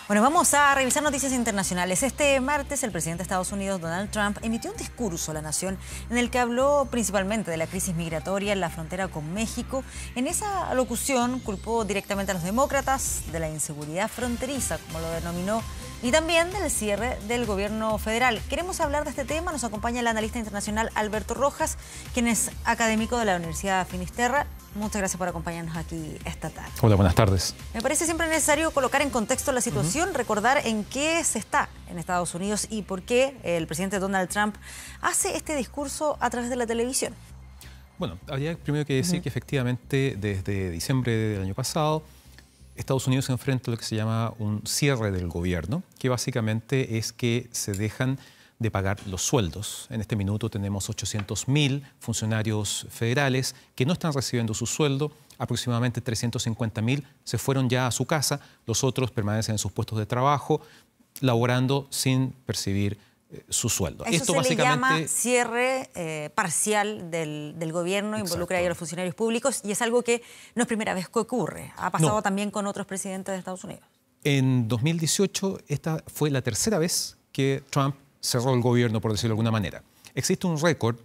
Bueno, vamos a revisar noticias internacionales. Este martes, el presidente de Estados Unidos, Donald Trump, emitió un discurso a la nación en el que habló principalmente de la crisis migratoria en la frontera con México. En esa alocución culpó directamente a los demócratas de la inseguridad fronteriza, como lo denominó, y también del cierre del gobierno federal. Queremos hablar de este tema. Nos acompaña el analista internacional Alberto Rojas, quien es académico de la Universidad Finisterra. Muchas gracias por acompañarnos aquí esta tarde. Hola, buenas tardes. Me parece siempre necesario colocar en contexto la situación, recordar en qué se está en Estados Unidos y por qué el presidente Donald Trump hace este discurso a través de la televisión. Bueno, habría primero que decir que efectivamente desde diciembre del año pasado Estados Unidos se enfrenta a lo que se llama un cierre del gobierno, que básicamente es que se dejan de pagar los sueldos. En este minuto tenemos 800.000 funcionarios federales que no están recibiendo su sueldo. Aproximadamente 350.000 se fueron ya a su casa. Los otros permanecen en sus puestos de trabajo, laborando sin percibir su sueldo. Esto básicamente le llama cierre parcial del gobierno, involucra ahí a los funcionarios públicos, y es algo que no es primera vez que ocurre. Ha pasado también con otros presidentes de Estados Unidos. En 2018, esta fue la tercera vez que Trump cerró el gobierno, por decirlo de alguna manera. Existe un récord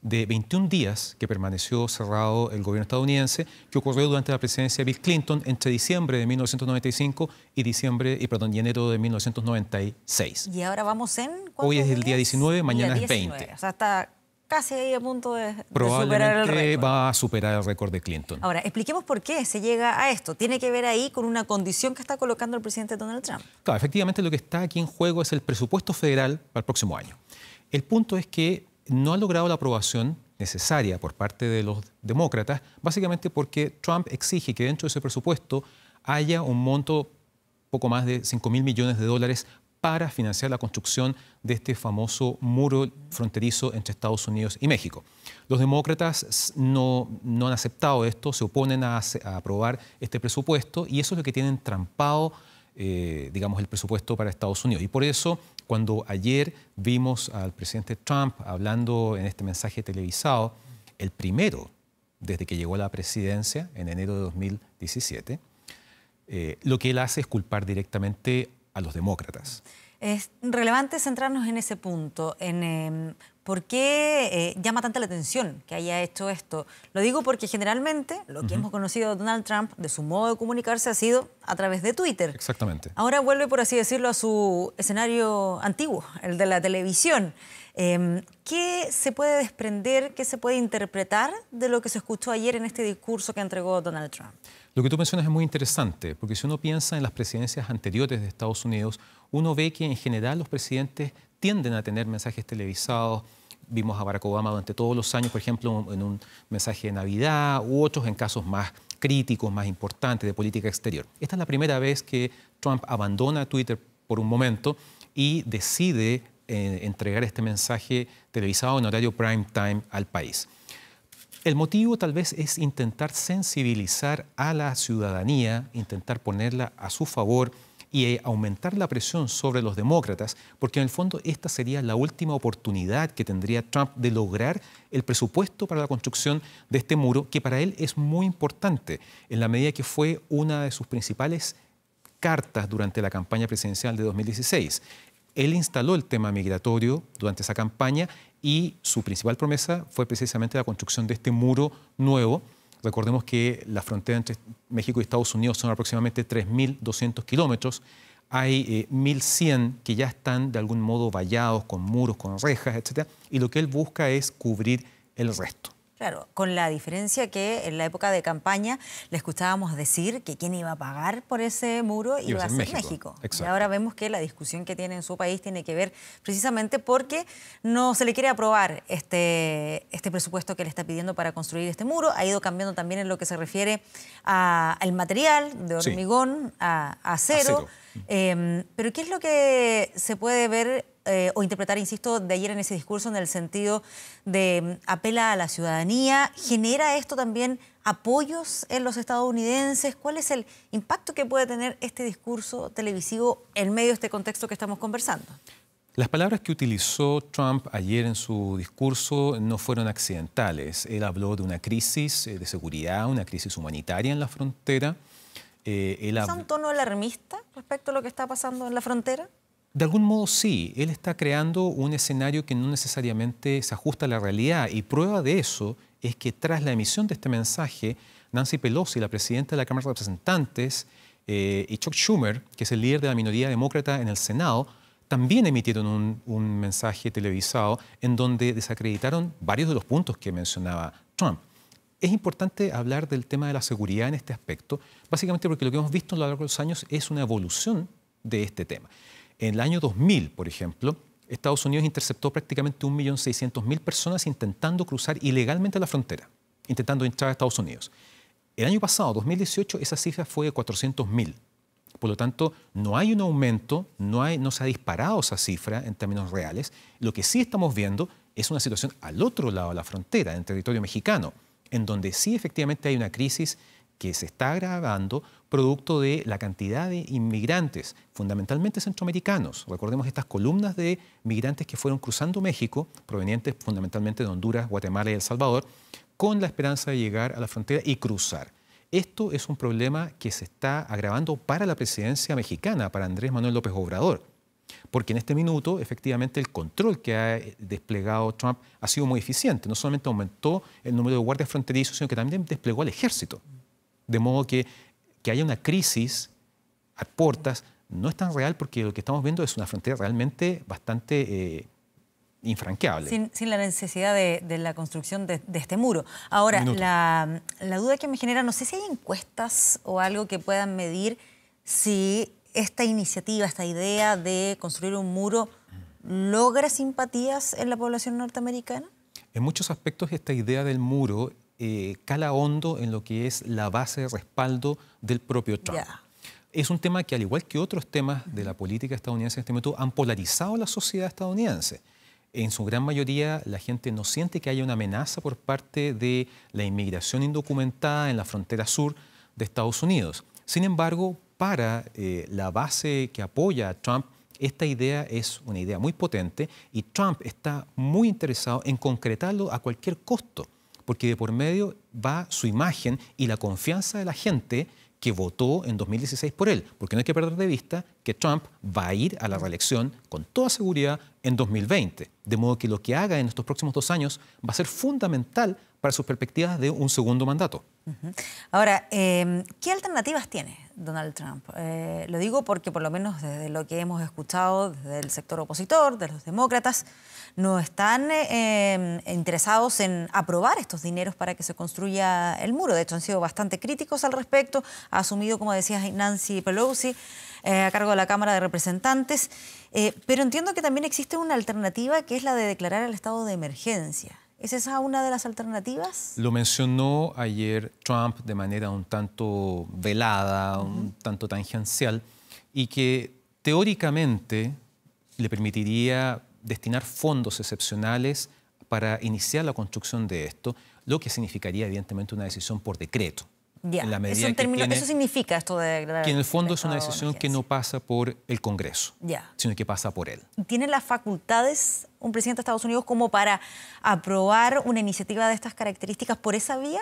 de 21 días que permaneció cerrado el gobierno estadounidense, que ocurrió durante la presidencia de Bill Clinton entre diciembre de 1995 y enero de 1996. Y ahora vamos en... Hoy es el día 19, mañana es 20. O sea, está casi ahí a punto de superar el récord. Probablemente va a superar el récord de Clinton. Ahora, expliquemos por qué se llega a esto. ¿Tiene que ver ahí con una condición que está colocando el presidente Donald Trump? Claro, efectivamente lo que está aquí en juego es el presupuesto federal para el próximo año. El punto es que no ha logrado la aprobación necesaria por parte de los demócratas, básicamente porque Trump exige que dentro de ese presupuesto haya un monto poco más de 5.000 millones de dólares para financiar la construcción de este famoso muro fronterizo entre Estados Unidos y México. Los demócratas no han aceptado esto, se oponen a aprobar este presupuesto, y eso es lo que tienen trampado, digamos, el presupuesto para Estados Unidos. Y por eso, cuando ayer vimos al presidente Trump hablando en este mensaje televisado, el primero desde que llegó a la presidencia en enero de 2017, lo que él hace es culpar directamente a los demócratas. Es relevante centrarnos en ese punto, en por qué llama tanta la atención que haya hecho esto. Lo digo porque generalmente lo que hemos conocido de Donald Trump, de su modo de comunicarse, ha sido a través de Twitter. Exactamente. Ahora vuelve, por así decirlo, a su escenario antiguo, el de la televisión. ¿Qué se puede desprender, qué se puede interpretar de lo que se escuchó ayer en este discurso que entregó Donald Trump? Lo que tú mencionas es muy interesante, porque si uno piensa en las presidencias anteriores de Estados Unidos, uno ve que en general los presidentes tienden a tener mensajes televisados. Vimos a Barack Obama durante todos los años, por ejemplo, en un mensaje de Navidad, u otros en casos más críticos, más importantes de política exterior. Esta es la primera vez que Trump abandona Twitter por un momento y decide entregar este mensaje televisado en horario prime time al país. El motivo tal vez es intentar sensibilizar a la ciudadanía, intentar ponerla a su favor y aumentar la presión sobre los demócratas, porque en el fondo esta sería la última oportunidad que tendría Trump de lograr el presupuesto para la construcción de este muro, que para él es muy importante, en la medida que fue una de sus principales cartas durante la campaña presidencial de 2016. Él instaló el tema migratorio durante esa campaña y su principal promesa fue precisamente la construcción de este muro nuevo. Recordemos que la frontera entre México y Estados Unidos son aproximadamente 3.200 kilómetros. Hay 1.100 que ya están de algún modo vallados con muros, con rejas, etc. Y lo que él busca es cubrir el resto. Claro, con la diferencia que en la época de campaña le escuchábamos decir que quien iba a pagar por ese muro iba a ser México. Y ahora vemos que la discusión que tiene en su país tiene que ver precisamente porque no se le quiere aprobar este presupuesto que le está pidiendo para construir este muro. Ha ido cambiando también en lo que se refiere al material, de hormigón a acero. Pero ¿qué es lo que se puede ver o interpretar, insisto, de ayer en ese discurso, en el sentido de apela a la ciudadanía? ¿Genera esto también apoyos en los estadounidenses? ¿Cuál es el impacto que puede tener este discurso televisivo en medio de este contexto que estamos conversando? Las palabras que utilizó Trump ayer en su discurso no fueron accidentales. Él habló de una crisis de seguridad, una crisis humanitaria en la frontera. ¿Es un tono alarmista respecto a lo que está pasando en la frontera? De algún modo sí. Él está creando un escenario que no necesariamente se ajusta a la realidad, y prueba de eso es que tras la emisión de este mensaje, Nancy Pelosi, la presidenta de la Cámara de Representantes, y Chuck Schumer, que es el líder de la minoría demócrata en el Senado, también emitieron un mensaje televisado en donde desacreditaron varios de los puntos que mencionaba Trump. Es importante hablar del tema de la seguridad en este aspecto, básicamente porque lo que hemos visto a lo largo de los años es una evolución de este tema. En el año 2000, por ejemplo, Estados Unidos interceptó prácticamente 1.600.000 personas intentando cruzar ilegalmente la frontera, intentando entrar a Estados Unidos. El año pasado, 2018, esa cifra fue de 400.000. Por lo tanto, no hay un aumento, no se ha disparado esa cifra en términos reales. Lo que sí estamos viendo es una situación al otro lado de la frontera, en territorio mexicano, en donde sí efectivamente hay una crisis que se está agravando producto de la cantidad de inmigrantes, fundamentalmente centroamericanos. Recordemos estas columnas de migrantes que fueron cruzando México, provenientes fundamentalmente de Honduras, Guatemala y El Salvador, con la esperanza de llegar a la frontera y cruzar. Esto es un problema que se está agravando para la presidencia mexicana, para Andrés Manuel López Obrador, porque en este minuto, efectivamente, el control que ha desplegado Trump ha sido muy eficiente. No solamente aumentó el número de guardias fronterizos, sino que también desplegó al ejército. De modo que haya una crisis a puertas no es tan real, porque lo que estamos viendo es una frontera realmente bastante infranqueable. Sin la necesidad de la construcción de este muro. Ahora, la duda que me genera, no sé si hay encuestas o algo que puedan medir si esta iniciativa, esta idea de construir un muro logra simpatías en la población norteamericana. En muchos aspectos esta idea del muro cala hondo en lo que es la base de respaldo del propio Trump. Yeah. Es un tema que, al igual que otros temas de la política estadounidense en este momento, han polarizado la sociedad estadounidense. En su gran mayoría, la gente no siente que haya una amenaza por parte de la inmigración indocumentada en la frontera sur de Estados Unidos. Sin embargo, para la base que apoya a Trump, esta idea es una idea muy potente, y Trump está muy interesado en concretarlo a cualquier costo, porque de por medio va su imagen y la confianza de la gente que votó en 2016 por él, porque no hay que perder de vista que Trump va a ir a la reelección con toda seguridad en 2020, de modo que lo que haga en estos próximos 2 años va a ser fundamental para sus perspectivas de un segundo mandato. Ahora, ¿qué alternativas tiene Donald Trump? Lo digo porque, por lo menos desde lo que hemos escuchado desde el sector opositor, de los demócratas, no están interesados en aprobar estos dineros para que se construya el muro. De hecho, han sido bastante críticos al respecto. Ha asumido, como decías, Nancy Pelosi a cargo de la Cámara de Representantes. Pero entiendo que también existe una alternativa, que es la de declarar el estado de emergencia. ¿Es esa una de las alternativas? Lo mencionó ayer Trump de manera un tanto velada, un tanto tangencial, y que teóricamente le permitiría destinar fondos excepcionales para iniciar la construcción de esto, lo que significaría evidentemente una decisión por decreto. Ya, eso significa esto de declarar. Que en el fondo es una decisión que no pasa por el Congreso, sino que pasa por él. ¿Tiene las facultades un presidente de Estados Unidos como para aprobar una iniciativa de estas características por esa vía?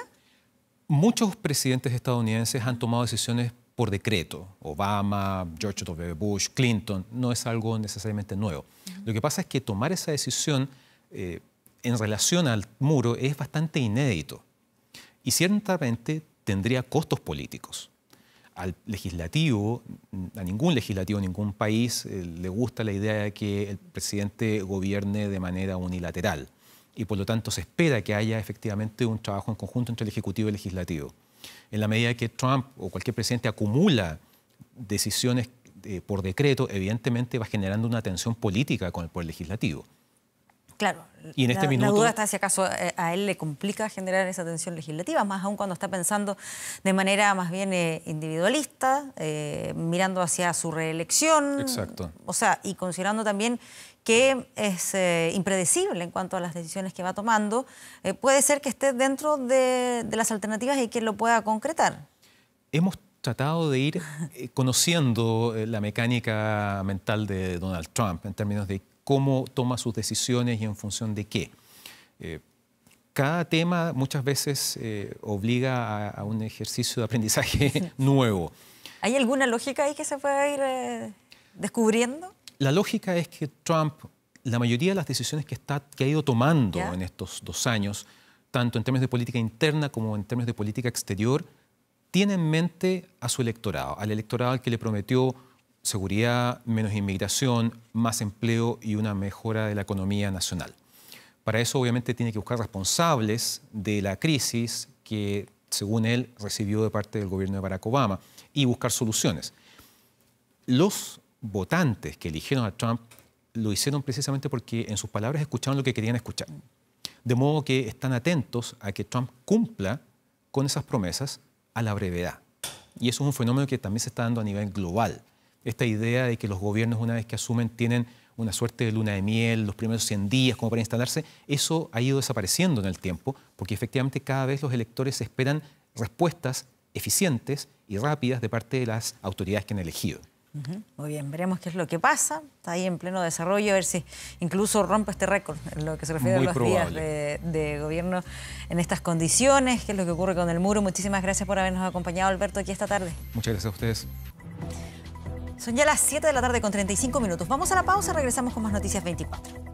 Muchos presidentes estadounidenses han tomado decisiones por decreto. Obama, George W. Bush, Clinton, no es algo necesariamente nuevo. Lo que pasa es que tomar esa decisión en relación al muro es bastante inédito, y ciertamente tendría costos políticos. Al legislativo, a ningún legislativo, ningún país le gusta la idea de que el presidente gobierne de manera unilateral, y por lo tanto se espera que haya efectivamente un trabajo en conjunto entre el Ejecutivo y el Legislativo. En la medida que Trump o cualquier presidente acumula decisiones por decreto, evidentemente va generando una tensión política con el Poder Legislativo. Claro, y en este minuto, la duda está si acaso a él le complica generar esa tensión legislativa, más aún cuando está pensando de manera más bien individualista, mirando hacia su reelección. Exacto. O sea, y considerando también que es impredecible en cuanto a las decisiones que va tomando, puede ser que esté dentro de las alternativas y que lo pueda concretar. Hemos tratado de ir conociendo la mecánica mental de Donald Trump en términos de cómo toma sus decisiones y en función de qué. cada tema muchas veces obliga a un ejercicio de aprendizaje nuevo. ¿Hay alguna lógica ahí que se pueda ir descubriendo? La lógica es que Trump, la mayoría de las decisiones que ha ido tomando en estos 2 años, tanto en términos de política interna como en términos de política exterior, tiene en mente a su electorado, al electorado al que le prometió seguridad, menos inmigración, más empleo y una mejora de la economía nacional. Para eso, obviamente, tiene que buscar responsables de la crisis que, según él, recibió de parte del gobierno de Barack Obama y buscar soluciones. Los votantes que eligieron a Trump lo hicieron precisamente porque, en sus palabras, escucharon lo que querían escuchar. De modo que están atentos a que Trump cumpla con esas promesas a la brevedad. Y eso es un fenómeno que también se está dando a nivel global. Esta idea de que los gobiernos, una vez que asumen, tienen una suerte de luna de miel, los primeros 100 días como para instalarse, eso ha ido desapareciendo en el tiempo, porque efectivamente cada vez los electores esperan respuestas eficientes y rápidas de parte de las autoridades que han elegido. Muy bien, veremos qué es lo que pasa. Está ahí en pleno desarrollo, a ver si incluso rompe este récord en lo que se refiere a los días de gobierno en estas condiciones. ¿Qué es lo que ocurre con el muro? Muchísimas gracias por habernos acompañado, Alberto, aquí esta tarde. Muchas gracias a ustedes. Son ya las 7 de la tarde con 35 minutos. Vamos a la pausa, regresamos con más Noticias 24.